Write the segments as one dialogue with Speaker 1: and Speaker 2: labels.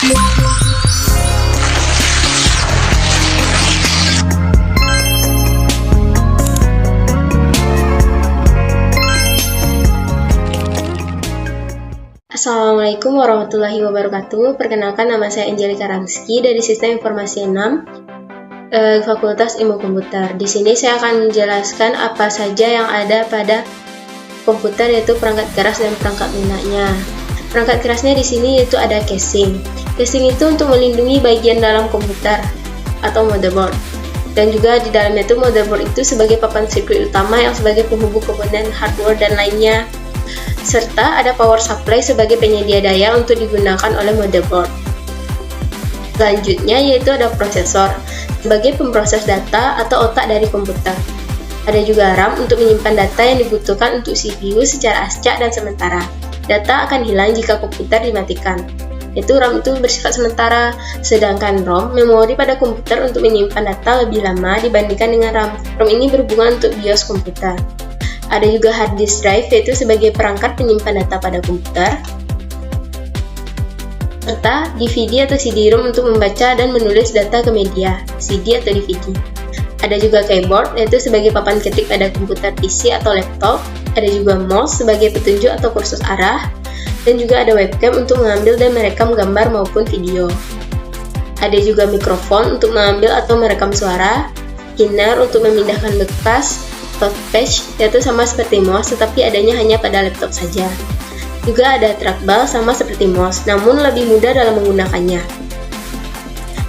Speaker 1: Assalamualaikum warahmatullahi wabarakatuh. Perkenalkan, nama saya Angelika Ramski dari Sistem Informasi 6, Fakultas Ilmu Komputer. Di sini saya akan menjelaskan apa saja yang ada pada komputer, yaitu perangkat keras dan perangkat lunaknya. Perangkat kerasnya di sini yaitu ada casing. Casing itu untuk melindungi bagian dalam komputer atau motherboard. Dan juga di dalamnya itu motherboard itu sebagai papan sirkuit utama yang sebagai penghubung komponen hardware dan lainnya. Serta ada power supply sebagai penyedia daya untuk digunakan oleh motherboard. Selanjutnya yaitu ada prosesor sebagai pemproses data atau otak dari komputer. Ada juga RAM untuk menyimpan data yang dibutuhkan untuk CPU secara acak dan sementara. Data akan hilang jika komputer dimatikan. Yaitu RAM itu bersifat sementara, sedangkan ROM memori pada komputer untuk menyimpan data lebih lama dibandingkan dengan RAM. ROM ini berhubungan untuk BIOS komputer. Ada juga hard disk drive, yaitu sebagai perangkat penyimpan data pada komputer, serta DVD atau CD-ROM untuk membaca dan menulis data ke media, CD atau DVD. Ada juga keyboard, yaitu sebagai papan ketik pada komputer PC atau laptop. Ada juga mouse sebagai petunjuk atau kursus arah, dan juga ada webcam untuk mengambil dan merekam gambar maupun video. Ada juga mikrofon untuk mengambil atau merekam suara, scanner untuk memindahkan bekas, touchpad yaitu sama seperti mouse tetapi adanya hanya pada laptop saja. Juga ada trackball sama seperti mouse namun lebih mudah dalam menggunakannya.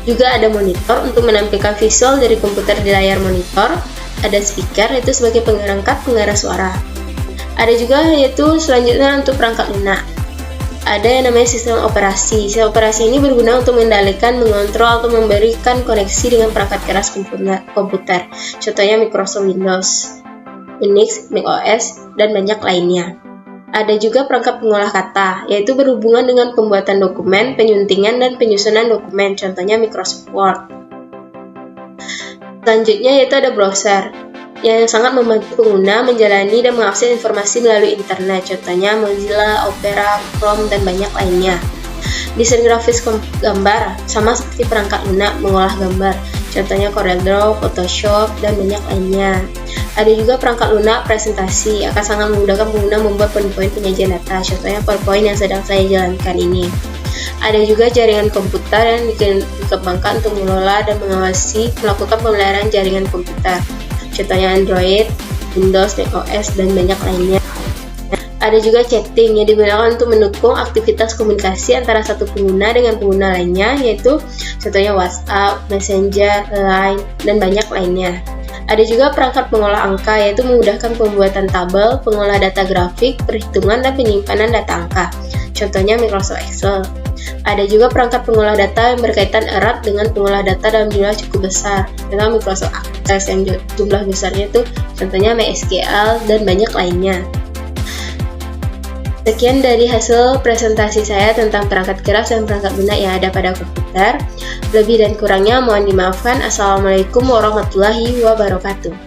Speaker 1: Juga ada monitor untuk menampilkan visual dari komputer di layar monitor. Ada speaker yaitu sebagai pengarah suara. Ada juga yaitu selanjutnya untuk perangkat lunak. Ada yang namanya sistem operasi. Sistem operasi ini berguna untuk mengendalikan, mengontrol, atau memberikan koneksi dengan perangkat keras komputer. Contohnya Microsoft Windows, Unix, macOS, dan banyak lainnya. Ada juga perangkat pengolah kata, yaitu berhubungan dengan pembuatan dokumen, penyuntingan, dan penyusunan dokumen. Contohnya Microsoft Word. Selanjutnya yaitu ada browser, yang sangat membantu pengguna menjalani dan mengakses informasi melalui internet, contohnya Mozilla, Opera, Chrome, dan banyak lainnya. Desain grafis gambar sama seperti perangkat lunak mengolah gambar, contohnya CorelDRAW, Photoshop, dan banyak lainnya. Ada juga perangkat lunak presentasi, akan sangat memudahkan pengguna membuat poin-poin penyajian data, contohnya PowerPoint yang sedang saya jalankan ini. Ada juga jaringan komputer yang dikembangkan untuk mengelola dan melakukan pemeliharaan jaringan komputer, contohnya Android, Windows, macOS, dan banyak lainnya. Ada juga chatting yang digunakan untuk mendukung aktivitas komunikasi antara satu pengguna dengan pengguna lainnya, yaitu contohnya WhatsApp, Messenger, Line, dan banyak lainnya. Ada juga perangkat pengolah angka, yaitu memudahkan pembuatan tabel, pengolah data grafik, perhitungan, dan penyimpanan data angka, contohnya Microsoft Excel. Ada juga perangkat pengolah data yang berkaitan erat dengan pengolah data dalam jumlah cukup besar, dengan Microsoft Access yang jumlah besarnya itu contohnya MySQL dan banyak lainnya. Sekian dari hasil presentasi saya tentang perangkat keras dan perangkat lunak yang ada pada komputer. Lebih dan kurangnya mohon dimaafkan. Assalamualaikum warahmatullahi wabarakatuh.